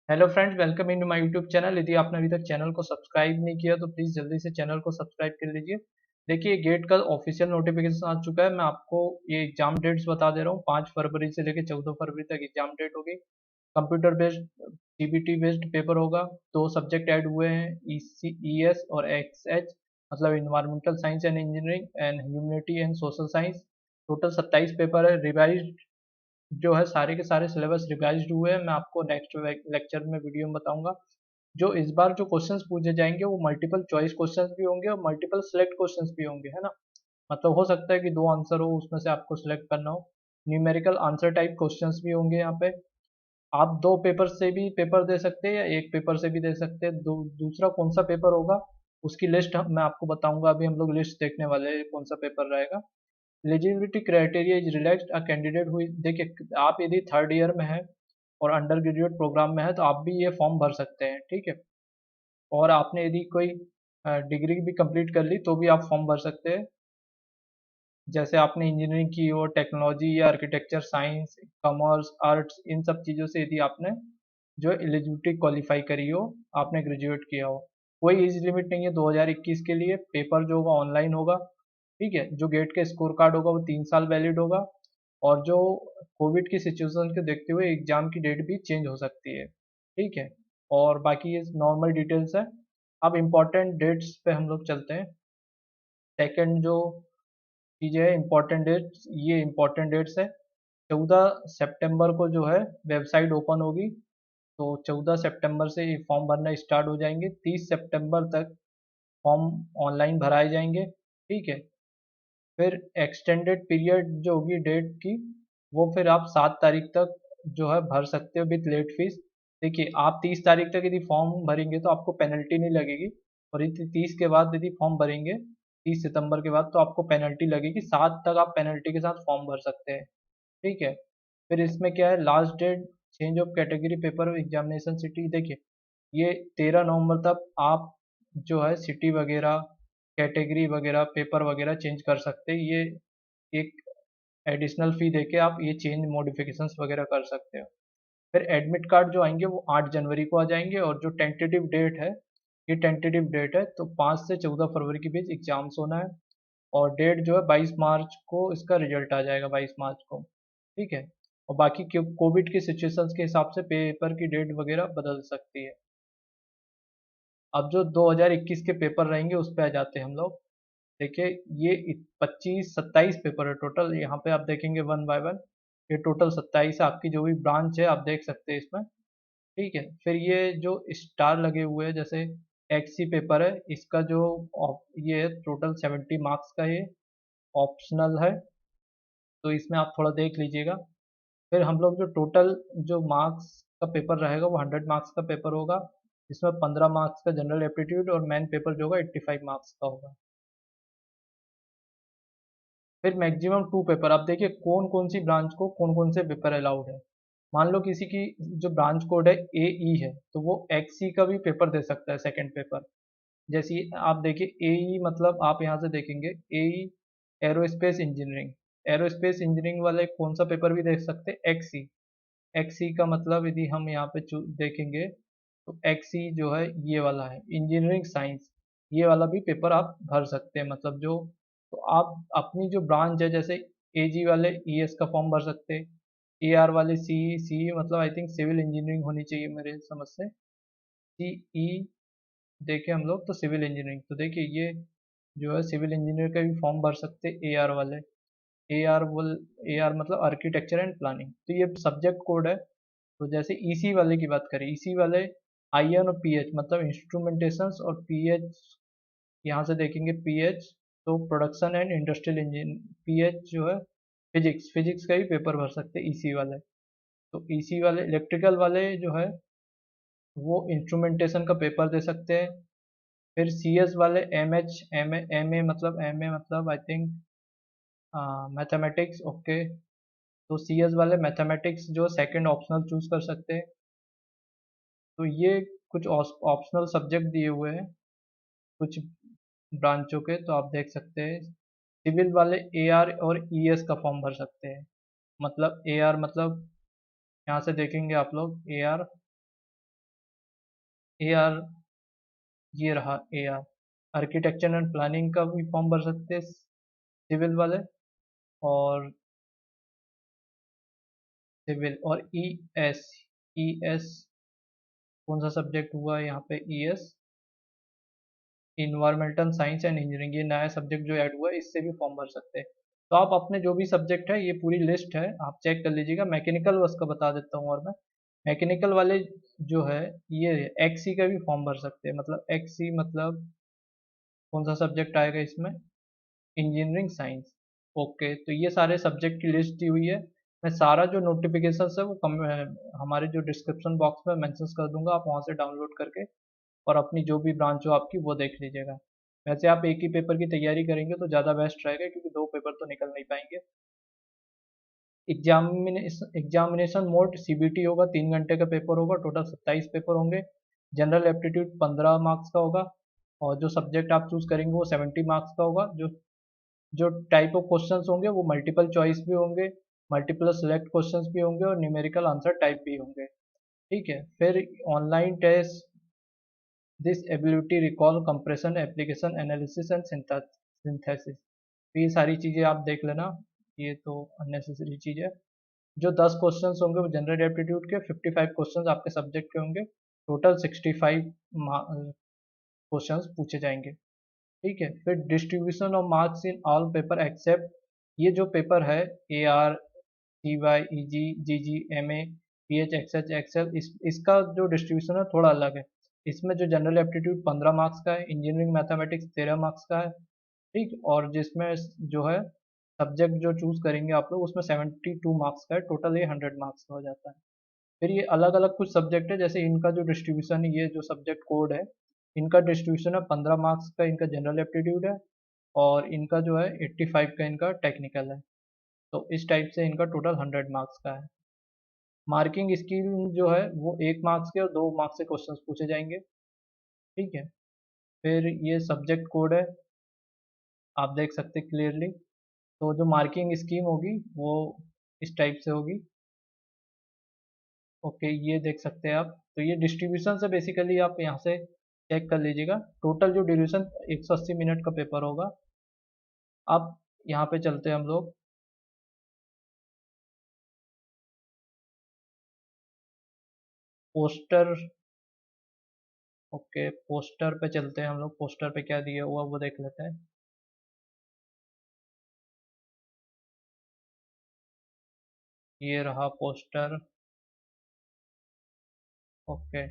Hello friends, welcome in my YouTube channel. यदि आपने अभी तक चैनल को सब्सक्राइब नहीं किया तो प्लीज़ जल्दी से चैनल को सब्सक्राइब कर लीजिए। देखिए, गेट का ऑफिशियल नोटिफिकेशन आ चुका है। मैं आपको ये एग्जाम डेट्स बता दे रहा हूँ। 5 फरवरी से लेकर 14 फरवरी तक एग्जाम डेट होगी। Computer based CBT based paper होगा। 2 सब्जेक्ट ऐड हुए हैं, ईएस और एक्सएच, मतलब environmental science and engineering and humanity and social science. Total 27 paper है। रिवाइज जो है, सारे के सारे सिलेबस रिवाइज्ड हुए हैं। मैं आपको नेक्स्ट लेक्चर में वीडियो में बताऊंगा। जो इस बार जो क्वेश्चंस पूछे जाएंगे वो मल्टीपल चॉइस क्वेश्चंस भी होंगे और मल्टीपल सेलेक्ट क्वेश्चंस भी होंगे, है ना। मतलब हो सकता है कि दो आंसर हो, उसमें से आपको सिलेक्ट करना हो। न्यूमेरिकल आंसर टाइप क्वेश्चंस भी होंगे यहाँ पे। आप दो पेपर से भी पेपर दे सकते हैं या एक पेपर से भी दे सकते हैं। दूसरा कौन सा पेपर होगा उसकी लिस्ट मैं आपको बताऊंगा। अभी हम लोग लिस्ट देखने वाले हैं कौन सा पेपर रहेगा। Eligibility criteria is relaxed a candidate हुई। देखिए, आप यदि थर्ड ईयर में है और अंडर ग्रेजुएट प्रोग्राम में है तो आप भी ये फॉर्म भर सकते हैं, ठीक है। और आपने यदि कोई डिग्री भी कंप्लीट कर ली तो भी आप फॉर्म भर सकते हैं। जैसे आपने इंजीनियरिंग की हो, टेक्नोलॉजी या आर्किटेक्चर, साइंस, कॉमर्स, आर्ट्स, इन सब चीज़ों से यदि आपने जो एलिजिबिलिटी क्वालिफाई करी हो, आपने ग्रेजुएट किया हो। कोई एज लिमिट नहीं है 2021 के लिए। पेपर जो होगा ऑनलाइन होगा, ठीक है। जो गेट का स्कोर कार्ड होगा वो 3 साल वैलिड होगा। और जो कोविड की सिचुएशन को देखते हुए एग्जाम की डेट भी चेंज हो सकती है, ठीक है। और बाकी ये नॉर्मल डिटेल्स है। अब इम्पोर्टेंट डेट्स पे हम लोग चलते हैं। सेकंड जो चीज़ है इम्पोर्टेंट डेट्स, ये इम्पोर्टेंट डेट्स है। 14 सितंबर को जो है वेबसाइट ओपन होगी। तो 14 सितंबर से ये फॉर्म भरना स्टार्ट हो जाएंगे। 30 सितंबर तक फॉर्म ऑनलाइन भराए जाएंगे, ठीक है। फिर एक्सटेंडेड पीरियड जो होगी डेट की, वो फिर आप 7 तारीख तक जो है भर सकते हो विथ लेट फीस। देखिए, आप 30 तारीख तक यदि फॉर्म भरेंगे तो आपको पेनल्टी नहीं लगेगी। और यदि 30 के बाद यदि फॉर्म भरेंगे, 30 सितंबर के बाद, तो आपको पेनल्टी लगेगी। 7 तक आप पेनल्टी के साथ फॉर्म भर सकते हैं, ठीक है। फिर इसमें क्या है, last date change of category paper examination city. देखिए, ये 13 नवंबर तक आप जो है सिटी वगैरह, कैटेगरी वगैरह, पेपर वगैरह चेंज कर सकते हैं। ये एक एडिशनल फी देके आप ये चेंज मॉडिफिकेशंस वगैरह कर सकते हो। फिर एडमिट कार्ड जो आएंगे वो 8 जनवरी को आ जाएंगे। और जो टेंटेटिव डेट है, ये टेंटेटिव डेट है, तो 5 से 14 फरवरी के बीच एग्जाम्स होना है। और डेट जो है 22 मार्च को इसका रिजल्ट आ जाएगा, 22 मार्च को, ठीक है। और बाकी कोविड की सिचुएशंस के हिसाब से पेपर की डेट वगैरह बदल सकती है। अब जो 2021 के पेपर रहेंगे उस पे आ जाते हैं हम लोग। देखिए, ये 25 27 पेपर है टोटल। यहाँ पे आप देखेंगे वन बाय वन। ये टोटल 27 है। आपकी जो भी ब्रांच है आप देख सकते हैं इसमें, ठीक है। फिर ये जो स्टार लगे हुए हैं, जैसे एक्सी पेपर है, इसका जो ये टोटल 70 मार्क्स का ये ऑप्शनल है। तो इसमें आप थोड़ा देख लीजिएगा। फिर हम लोग जो टोटल जो मार्क्स का पेपर रहेगा वो 100 मार्क्स का पेपर होगा। इसमें 15 मार्क्स का जनरल एप्टीट्यूड और मेन पेपर जो होगा 85 मार्क्स का होगा। फिर मैक्सिमम 2 पेपर। आप देखिए कौन कौन सी ब्रांच को कौन कौन से पेपर अलाउड है। मान लो किसी की जो ब्रांच कोड है ए ई है तो वो एक्स सी का भी पेपर दे सकता है, सेकंड पेपर। जैसे आप देखिए ए ई, मतलब आप यहाँ से देखेंगे ए ई एरोस्पेस इंजीनियरिंग। एरोस्पेस इंजीनियरिंग वाले कौन सा पेपर भी देख सकते हैं, एक्स सी। एक्स सी का मतलब यदि हम यहाँ पे देखेंगे तो एक्स सी जो है ये वाला है इंजीनियरिंग साइंस। ये वाला भी पेपर आप भर सकते हैं, मतलब जो, तो आप अपनी जो ब्रांच है, जैसे ए जी वाले ई एस का फॉर्म भर सकते हैं। ए आर वाले सी सी, मतलब आई थिंक सिविल इंजीनियरिंग होनी चाहिए मेरे समझ से। सी ई देखें हम लोग तो सिविल इंजीनियरिंग, तो देखिए ये जो है सिविल इंजीनियर का भी फॉर्म भर सकते हैं ए आर वाले। ए आर वल ए आर मतलब आर्किटेक्चर एंड प्लानिंग, तो ये सब्जेक्ट कोड है। तो जैसे ईसी वाले की बात करें, ईसी वाले आई एन और पी एच, मतलब इंस्ट्रूमेंटेशंस, और पी एच यहाँ से देखेंगे पी एच, तो production and industrial engine. P H जो है फिजिक्स, फिजिक्स का भी पेपर भर सकते हैं ईसी वाले। तो ईसी वाले, इलेक्ट्रिकल वाले जो है वो इंस्ट्रूमेंटेशन का पेपर दे सकते हैं। फिर सी एस वाले एम एच एम ए मतलब आई थिंक मैथमेटिक्स, ओके। तो सी एस वाले मैथमेटिक्स जो सेकंड ऑप्शनल चूज कर सकते हैं। तो ये कुछ ऑप्शनल सब्जेक्ट दिए हुए हैं कुछ ब्रांचों के, तो आप देख सकते हैं। सिविल वाले ए आर और ई एस का फॉर्म भर सकते हैं। मतलब ए आर मतलब यहाँ से देखेंगे आप लोग ए आर, ए आर, ये रहा A R. Architecture and planning का भी फॉर्म भर सकते हैं सिविल वाले, और सिविल और ई एस, ई एस कौन सा सब्जेक्ट हुआ है यहाँ पे, E S environmental science and engineering, ये नया सब्जेक्ट जो ऐड हुआ है, इससे भी फॉर्म भर सकते हैं। तो आप अपने जो भी सब्जेक्ट है, ये पूरी लिस्ट है, आप चेक कर लीजिएगा। मैकेनिकल बस का बता देता हूँ, और मैं मैकेनिकल वाले जो है, ये एक्सी का भी फॉर्म भर सकते हैं। मतलब एक्सी मतलब कौन सा सब्जेक्ट आएगा इसमें, इंजीनियरिंग साइंस। ओके, तो ये सारे सब्जेक्ट की लिस्ट दी हुई है। मैं सारा जो नोटिफिकेशन है वो हमारे जो डिस्क्रिप्शन बॉक्स में मेंशन कर दूंगा, आप वहाँ से डाउनलोड करके और अपनी जो भी ब्रांच हो आपकी वो देख लीजिएगा। वैसे आप एक ही पेपर की तैयारी करेंगे तो ज़्यादा बेस्ट रहेगा, क्योंकि दो पेपर तो निकल नहीं पाएंगे। एग्जामिनेशन मोड सीबीटी होगा, 3 घंटे का पेपर होगा, टोटल 27 पेपर होंगे। जनरल एप्टीट्यूड 15 मार्क्स का होगा, और जो सब्जेक्ट आप चूज करेंगे वो 70 मार्क्स का होगा। जो जो टाइप ऑफ क्वेश्चंस होंगे वो मल्टीपल चॉइस भी होंगे, मल्टीपल सेलेक्ट क्वेश्चंस भी होंगे, और न्यूमेरिकल आंसर टाइप भी होंगे। ठीक है, फिर online test, this ability recall comprehension application analysis and synthesis. ये सारी चीज़ें आप देख लेना, ये तो अननेसेसरी चीज़ है। जो 10 क्वेश्चंस होंगे वो जनरल एप्टीट्यूड के, 55 क्वेश्चंस आपके सब्जेक्ट के होंगे, टोटल 65 क्वेश्चंस पूछे जाएंगे। ठीक है, फिर distribution of marks in all paper except, ये जो पेपर है A R, C Y, E G, G G, M A, P H, X H, XL, इसका जो डिस्ट्रीब्यूशन है थोड़ा अलग है। इसमें जो जनरल एप्टीट्यूड 15 मार्क्स का है, इंजीनियरिंग मैथमेटिक्स 13 मार्क्स का है। ठीक, और जिसमें जो है सब्जेक्ट जो चूज करेंगे आप लोग, उसमें 72 मार्क्स का है, टोटल ये 100 मार्क्स का हो जाता है। फिर ये अलग अलग कुछ सब्जेक्ट है, जैसे इनका जो डिस्ट्रीब्यूशन है, ये जो सब्जेक्ट कोड है, इनका डिस्ट्रीब्यूशन है 15 मार्क्स का इनका जनरल एप्टीट्यूड है, और इनका जो है 85 का इनका टेक्निकल है। तो इस टाइप से इनका टोटल 100 मार्क्स का है। मार्किंग स्कीम जो है वो 1 मार्क्स के और 2 मार्क्स से क्वेश्चंस पूछे जाएंगे। ठीक है, फिर ये सब्जेक्ट कोड है, आप देख सकते हैं क्लियरली। तो जो मार्किंग स्कीम होगी वो इस टाइप से होगी। ओके, ये देख सकते हैं आप। तो ये डिस्ट्रीब्यूशन से बेसिकली आप यहाँ से चेक कर लीजिएगा। टोटल जो ड्यूरेशन 180 मिनट का पेपर होगा। अब यहाँ पे चलते हैं हम लोग पोस्टर। ओके, पोस्टर पे चलते हैं हम लोग, पोस्टर पे क्या दिया हुआ वो देख लेते हैं। ये रहा पोस्टर। ओके,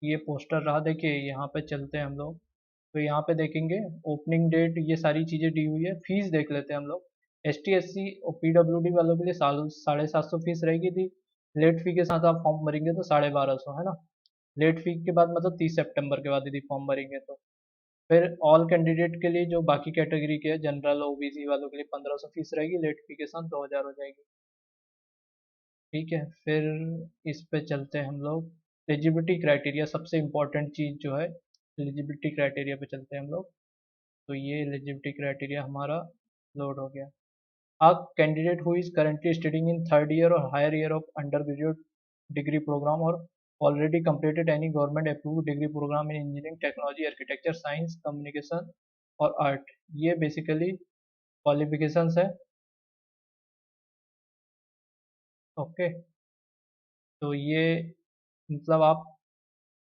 ये पोस्टर रहा। देखिए यहाँ पे चलते हैं हम लोग, तो यहाँ पे देखेंगे ओपनिंग डेट, ये सारी चीज़ें दी हुई है। फीस देख लेते हैं हम लोग। एस टी, एस सी और पीडब्ल्यूडी वालों के लिए साल 750 फीस रहेगी थी। लेट फी के साथ आप फॉर्म भरेंगे तो 1250 है ना। लेट फी के बाद मतलब 30 सितंबर के बाद यदि फॉर्म भरेंगे तो। फिर ऑल कैंडिडेट के लिए जो बाकी कैटेगरी के जनरल ओबीसी वालों के लिए 1500 फीस रहेगी, लेट फी के साथ 2000 हो जाएगी। ठीक है, फिर इस पे चलते हैं हम लोग। एलिजिबिलिटी क्राइटेरिया, सबसे इम्पोर्टेंट चीज़ जो है, एलिजिबिलिटी क्राइटेरिया पे चलते हैं हम लोग। तो ये एलिजिबिलिटी क्राइटेरिया हमारा लोड हो गया। A candidate who is currently studying in third year or higher year of undergraduate degree program or already completed any government approved degree program in engineering, technology, architecture, science, communication और art, ये basically qualifications है। Okay, तो ये मतलब आप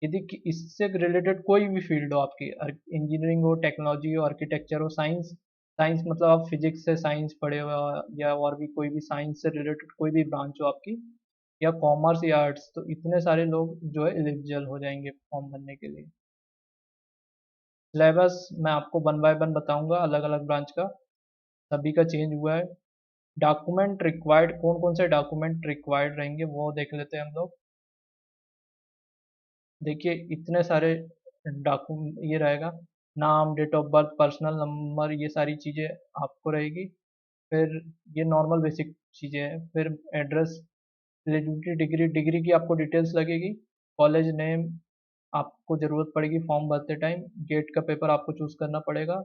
यदि इससे related कोई भी फील्ड हो आपकी, इंजीनियरिंग हो, टेक्नोलॉजी हो, आर्किटेक्चर हो, साइंस, साइंस मतलब आप फिजिक्स से साइंस पढ़े हो, या और भी कोई भी साइंस से रिलेटेड कोई भी ब्रांच हो आपकी, या कॉमर्स या आर्ट्स, तो इतने सारे लोग जो है एलिजिबल हो जाएंगे फॉर्म भरने के लिए। सिलेबस मैं आपको वन बाय वन बताऊंगा, अलग अलग ब्रांच का सभी का चेंज हुआ है। डॉक्यूमेंट रिक्वायर्ड, कौन कौन से डॉक्यूमेंट रिक्वायर्ड रहेंगे वो देख लेते हैं हम लोग। देखिए इतने सारे डॉक्यूमेंट ये रहेगा, नाम, date of birth, personal number, ये सारी चीज़ें आपको रहेगी। फिर ये नॉर्मल बेसिक चीज़ें हैं। फिर एड्रेस, एलिजिबिलिटी, डिग्री, डिग्री की आपको डिटेल्स लगेगी। कॉलेज नेम आपको ज़रूरत पड़ेगी फॉर्म भरते टाइम। गेट का पेपर आपको चूज़ करना पड़ेगा।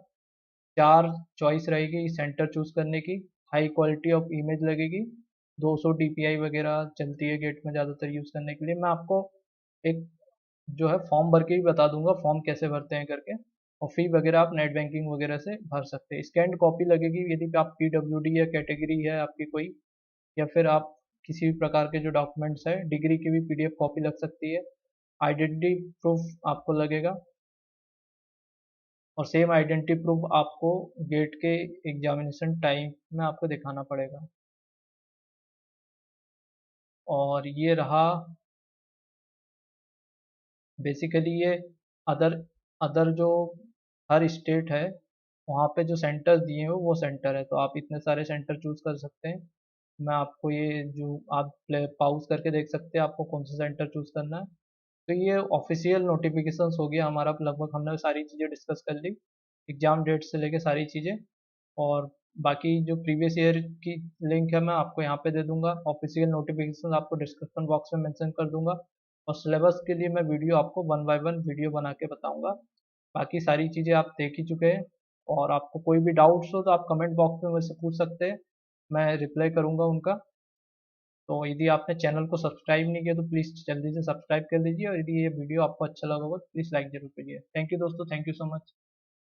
4 चॉइस रहेगी सेंटर चूज़ करने की। हाई क्वालिटी ऑफ इमेज लगेगी, 200 DPI वगैरह चलती है गेट में ज़्यादातर यूज़ करने के लिए। मैं आपको एक जो है फॉर्म भर के भी बता दूंगा फॉर्म कैसे भरते हैं करके। और फी वगैरह आप नेट बैंकिंग वगैरह से भर सकते हैं। स्कैन्ड कॉपी लगेगी यदि आप पीडब्ल्यूडी या कैटेगरी है आपकी कोई, या फिर आप किसी भी प्रकार के जो डॉक्यूमेंट्स है, डिग्री की भी पीडीएफ कॉपी लग सकती है। आइडेंटिटी प्रूफ आपको लगेगा, और सेम आइडेंटिटी प्रूफ आपको गेट के एग्जामिनेशन टाइम में आपको दिखाना पड़ेगा। और ये रहा बेसिकली ये अदर अदर जो हर स्टेट है वहाँ पे जो सेंटर दिए हैं वो सेंटर है, तो आप इतने सारे सेंटर चूज कर सकते हैं। मैं आपको ये जो आप प्ले पाउज करके देख सकते हैं आपको कौन सा सेंटर चूज करना है। तो ये ऑफिशियल नोटिफिकेशंस हो गया हमारा, लगभग हमने सारी चीज़ें डिस्कस कर ली, एग्जाम डेट से लेके सारी चीज़ें। और बाकी जो प्रीवियस ईयर की लिंक है मैं आपको यहाँ पे दे दूंगा, ऑफिशियल नोटिफिकेशन आपको डिस्क्रिप्शन बॉक्स में मेंशन कर दूंगा। और सिलेबस के लिए मैं वीडियो आपको वन बाय वन वीडियो बना के बताऊंगा। बाकी सारी चीज़ें आप देख ही चुके हैं। और आपको कोई भी डाउट्स हो तो आप कमेंट बॉक्स में मुझसे पूछ सकते हैं, मैं रिप्लाई करूंगा उनका। तो यदि आपने चैनल को सब्सक्राइब नहीं किया तो प्लीज़ जल्दी से सब्सक्राइब कर लीजिए, और यदि ये वीडियो आपको अच्छा लगा होगा तो प्लीज़ लाइक जरूर करिए। थैंक यू दोस्तों, थैंक यू सो मच।